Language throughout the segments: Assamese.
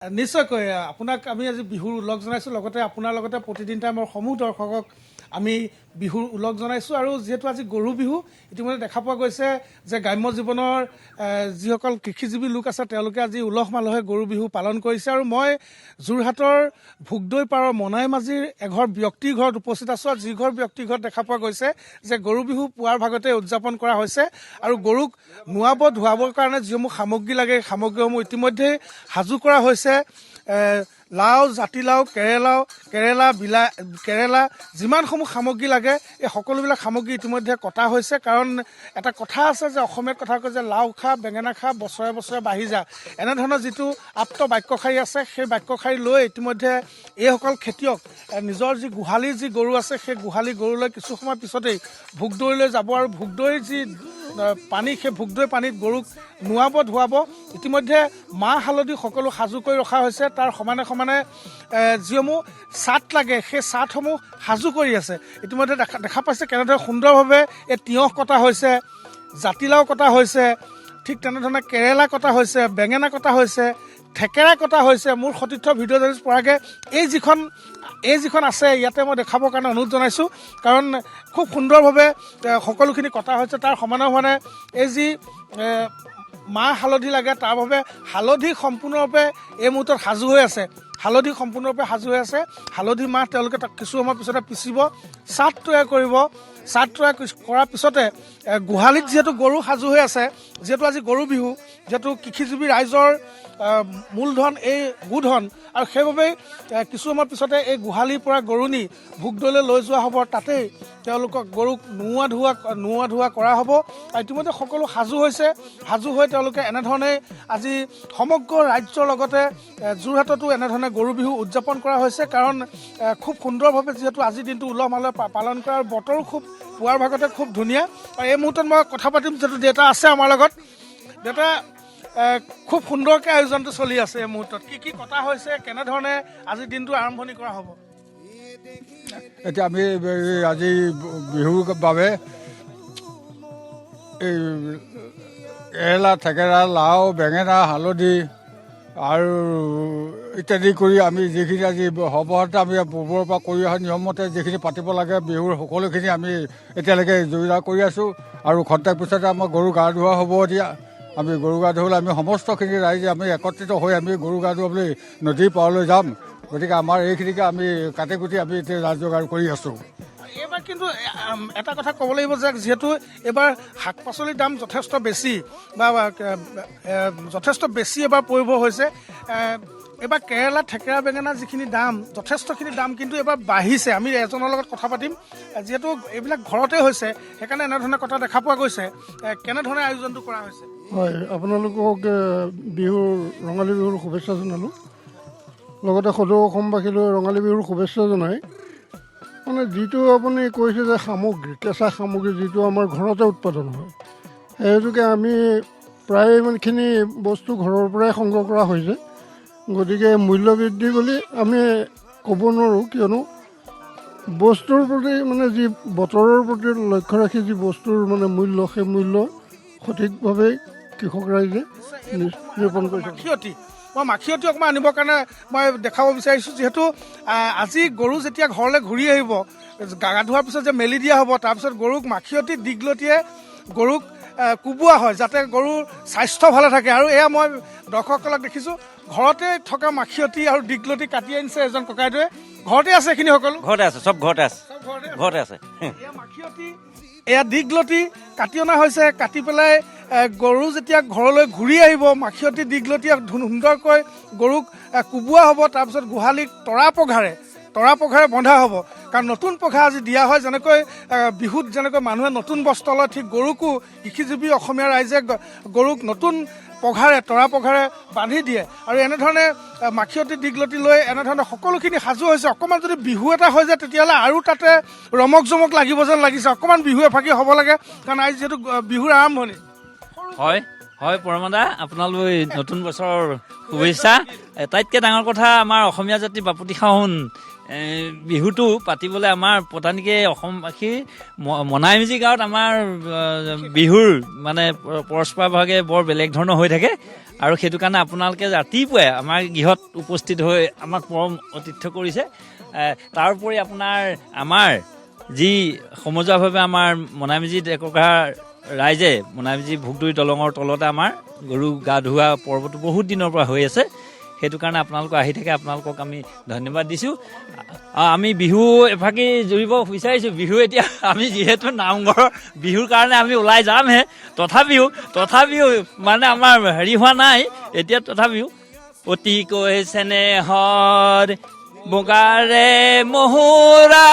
নিশ্চয়কৈ আপোনাক আমি আজি বিহুৰ উল্লেখ জনাইছোঁ লগতে আপোনাৰ লগতে প্ৰতিদিন টাইমৰ সমূহ দৰ্শকক আমি বিহুৰ উল্লেখ জনাইছোঁ আৰু যিহেতু আজি গৰু বিহু ইতিমধ্যে দেখা পোৱা গৈছে যে গ্ৰাম্য জীৱনৰ যিসকল কৃষিজীৱী লোক আছে তেওঁলোকে আজি উলহ মালহে গৰু বিহু পালন কৰিছে আৰু মই যোৰহাটৰ ভোগদৈ পাৰৰ মনাই মাজিৰ এঘৰ ব্যক্তিৰ ঘৰত উপস্থিত আছোঁ আৰু যি ঘৰ ব্যক্তিৰ ঘৰত দেখা পোৱা গৈছে যে গৰু বিহু পুৱাৰ ভাগতে উদযাপন কৰা হৈছে আৰু গৰুক নোৱাব ধুৱাবৰ কাৰণে যিসমূহ সামগ্ৰী লাগে সামগ্ৰীসমূহ ইতিমধ্যে সাজু কৰা হৈছে লাও জাতিলাও কেৰেলা কেৰেলা যিমানসমূহ সামগ্ৰী লাগে এই সকলোবিলাক সামগ্ৰী ইতিমধ্যে কটা হৈছে কাৰণ এটা কথা আছে যে অসমীয়াত কথা কয় যে লাও খা বেঙেনা খা বছৰে বছৰে বাঢ়ি যা এনেধৰণৰ যিটো আপ্ত বাক্যশাৰী আছে সেই বাক্যশাৰী লৈ ইতিমধ্যে এইসকল খেতিয়ক নিজৰ যি গোহালিৰ যি গৰু আছে সেই গোহালি গৰুলৈ কিছু সময় পিছতেই ভোগদৈলৈ যাব আৰু ভোগদৈৰ যি পানী সেই ভোগদৈ পানীত গৰুক নোৱাব ধুৱাব ইতিমধ্যে মাহ হালধি সকলো সাজু কৰি ৰখা হৈছে তাৰ সমানে সমানে যিসমূহ চাট লাগে সেই চাটসমূহ সাজু কৰি আছে ইতিমধ্যে দেখা পাইছে কেনেদৰে সুন্দৰভাৱে এই তিয়ঁহ কটা হৈছে জাতিলাও কটা হৈছে ঠিক তেনেধৰণে কেৰেলা কটা হৈছে বেঙেনা কটা হৈছে থেকেৰা কটা হৈছে মোৰ সতীৰ্থ ভিডিঅ' জাৰ্নেলিষ্ট পৰাগে এই যিখন আছে ইয়াতে মই দেখাবৰ কাৰণে অনুৰোধ জনাইছোঁ কাৰণ খুব সুন্দৰভাৱে সকলোখিনি কটা হৈছে তাৰ সমানে সমানে এই যি মাহ হালধি লাগে তাৰ বাবে হালধি সম্পূৰ্ণৰূপে এই মুহূৰ্তত সাজু হৈ আছে হালধি মাহ তেওঁলোকে তাক কিছু সময় পিছতে পিচিব চাট তৈয়াৰ কৰিব চাট তৈয়াৰ কৰাৰ পিছতে গোহালিত যিহেতু গৰু সাজু হৈ আছে যিহেতু আজি গৰু বিহু যিহেতু কৃষিজীৱী ৰাইজৰ মূলধন এই গোধন আৰু সেইবাবেই কিছু সময়ৰ পিছতে এই গোহালিৰ পৰা গৰু নি ভোগদৈলৈ লৈ যোৱা হ'ব তাতেই তেওঁলোকক গৰুক নোৱা ধোৱা কৰা হ'ব আৰু ইতিমধ্যে সকলো সাজু হৈ তেওঁলোকে এনেধৰণে আজি সমগ্ৰ ৰাজ্যৰ লগতে যোৰহাটতো এনেধৰণে গৰু বিহু উদযাপন কৰা হৈছে কাৰণ খুব সুন্দৰভাৱে যিহেতু আজিৰ দিনটো উলহ মালহে পালন কৰাৰ বতৰো খুব পুৱাৰ ভাগতে খুব ধুনীয়া আৰু এই মুহূৰ্তত মই কথা পাতিম যিহেতু দেউতা আছে আমাৰ লগত দেউতা খুব সুন্দৰকৈ আয়োজনটো চলি আছে এই মুহূৰ্তত কি কথা হৈছে কেনেধৰণে আজিৰ দিনটো আৰম্ভণি কৰা হ'ব এতিয়া আমি আজি বিহুৰ বাবে এই কেৰেলা থেকেৰা লাও বেঙেনা হালধি আৰু ইত্যাদি কৰি আমি যিখিনি আজি সৰ্বসাধাৰণতে আমি পূৰ্বৰ পৰা কৰি অহা নিয়মমতে যিখিনি পাতিব লাগে বিহুৰ সকলোখিনি আমি এতিয়ালৈকে যোগাৰ কৰি আছোঁ আৰু খন্তেক পিছতে আমাৰ গৰু গা ধোৱা হ'ব এতিয়া আমি গৰু গা ধুবলৈ আমি সমস্তখিনি ৰাইজে আমি একত্ৰিত হৈ আমি গৰু গা ধুৱাবলৈ নদীৰ পাৰলৈ যাম গতিকে আমাৰ এইখিনিকে আমি কাটি কুটি আমি এতিয়া ৰাজ যোগাৰ কৰি আছোঁ এইবাৰ কিন্তু এটা কথা ক'ব লাগিব যে যিহেতু এইবাৰ শাক পাচলিৰ দাম যথেষ্ট বেছি বা যথেষ্ট বেছি এবাৰ পৰিব হৈছে এইবাৰ কেৰেলা থেকেৰা বেঙেনা যিখিনি দাম যথেষ্টখিনি দাম কিন্তু এইবাৰ বাঢ়িছে আমি এজনৰ লগত কথা পাতিম যিহেতু এইবিলাক ঘৰতে হৈছে সেইকাৰণে এনেধৰণে কথা দেখা পোৱা গৈছে কেনেধৰণে আয়োজনটো কৰা হৈছে হয় আপোনালোকক ৰঙালী বিহুৰ শুভেচ্ছা জনালোঁ লগতে সদৌ অসমবাসীলৈ ৰঙালী বিহুৰ শুভেচ্ছা জনাই মানে যিটো আপুনি কৈছে যে কেঁচা সামগ্ৰী যিটো আমাৰ ঘৰতে উৎপাদন হয় সেই হেতুকে আমি প্ৰায় ইমানখিনি বস্তু ঘৰৰ পৰাই সংগ্ৰহ কৰা হৈছে গতিকে মূল্য বৃদ্ধি বুলি আমি ক'ব নোৱাৰোঁ কিয়নো বস্তুৰ প্ৰতি মানে যি বতৰৰ প্ৰতি লক্ষ্য ৰাখি যি বস্তুৰ মানে মূল্য সেই মূল্য সঠিকভাৱে কৃষক ৰাইজে নিৰূপণ কৰিছে মই মাখিয়তী অকণমান আনিবৰ কাৰণে মই দেখাব বিচাৰিছোঁ যিহেতু আজি গৰু যেতিয়া ঘৰলৈ ঘূৰি আহিব গা ধোৱাৰ পিছত যে মেলি দিয়া হ'ব তাৰপিছত গৰুক মাখিয়তী দীঘলতিয়ে গৰুক কোবোৱা হয় যাতে গৰুৰ স্বাস্থ্য ভালে থাকে আৰু এয়া মই দৰ্শকসকলক দেখিছোঁ ঘৰতে থকা মাখিয়তী আৰু দীঘলতি কাটি আনিছে এজন ককাইদেৱে ঘৰতে আছে এইখিনি সকলো ঘৰতে আছে চব ঘৰতে আছে এয়া মাখিয়তী এয়া দীঘলতি কাটি অনা হৈছে কাটি পেলাই গৰু যেতিয়া ঘৰলৈ ঘূৰি আহিব মাখিয়তী দীঘলতি সুন্দৰকৈ গৰুক কোবোৱা হ'ব তাৰপিছত গোহালিক তৰা পঘাৰে বন্ধা হ'ব কাৰণ নতুন পঘা আজি দিয়া হয় যেনেকৈ বিহুত যেনেকৈ মানুহে নতুন বস্ত্ৰ লয় ঠিক গৰুকো কৃষিজীৱী অসমীয়া ৰাইজে গৰুক নতুন তৰা পঘাৰে বান্ধি দিয়ে আৰু এনেধৰণে মাখিয়তী দীঘলতি লৈ এনেধৰণে সকলোখিনি সাজু হৈছে অকণমান যদি বিহু এটা হৈ যায় তেতিয়াহ'লে আৰু তাতে ৰমক জমক লাগিব যেন লাগিছে অকণমান বিহু এফাকি হ'ব লাগে কাৰণ আজি যিহেতু বিহুৰ আৰম্ভণি হয় পৰমদা আপোনালৈ নতুন বছৰৰ শুভেচ্ছা আটাইতকৈ ডাঙৰ কথা আমাৰ অসমীয়া জাতি বাপতি সাহোন বিহুটো পাতিবলৈ আমাৰ পতানিকে অসমবাসী মনাইমিজি গাঁৱত আমাৰ বিহুৰ মানে পৰস্পৰভাগে বৰ বেলেগ ধৰণৰ হৈ থাকে আৰু সেইটো কাৰণে আপোনালোকে ৰাতিপুৱাই আমাৰ গৃহত উপস্থিত হৈ আমাক পৰম অতিথ্য কৰিছে। তাৰোপৰি আপোনাৰ আমাৰ যি সমজুৱাভাৱে আমাৰ মনাইমিজি ডেকা ৰাইজে মনাইমিজি ভোগদৈ দলঙৰ তলতে আমাৰ গৰু গা ধোৱা পৰ্বটো বহুত দিনৰ পৰা হৈ আছে। সেইটো কাৰণে আপোনালোক আহি থাকে, আপোনালোকক আমি ধন্যবাদ দিছোঁ। আমি বিহু এফাকি জুৰিব বিচাৰিছোঁ। বিহু এতিয়া আমি যিহেতু নামঘৰৰ বিহুৰ কাৰণে আমি ওলাই যামহে, তথাপিও মানে আমাৰ হেৰি হোৱা নাই এতিয়া। তথাপিও অতিকৈ চেনেহৰ বগাৰে মহুৰা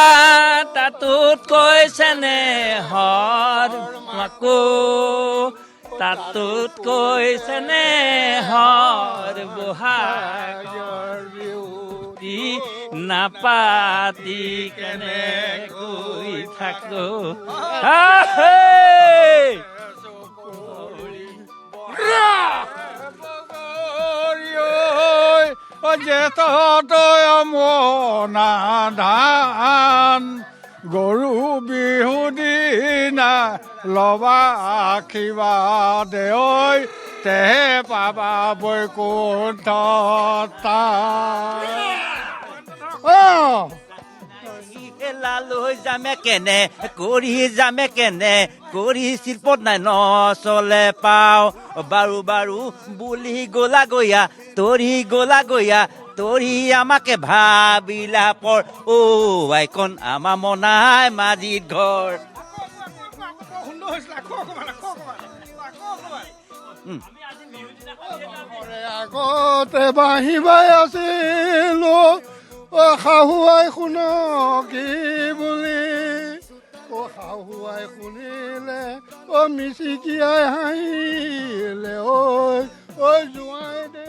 তাতোতকৈ চেনেহৰ মাকো তাতোতকৈ চেনেহৰ বহাগৰ বিহুটি নাপাতি কেনেকৈ থাকো জেঠতয় মনা ধান গৰু বিহু দিনা লবা আশীৰ্বাদে ঐ তেহে পাবা বৈকুণ্ঠ লৈ যামে কেনে কৰি যামে কেনে কৰি শিল্পত নাই নচলে পাও বাৰু বাৰু বুলি গলা গয়া তৰি আমাকে ভাবিলা পৰ আইকন আমাৰ মনাই মাজিত ঘৰ। আগতে বাঁহী বাই আছিলো শাহুৱাই শুন কি বুলি শাহুৱাই শুনিলে মিচিকিয়াই হাঁহিলে ঐ জোঁৱাই দে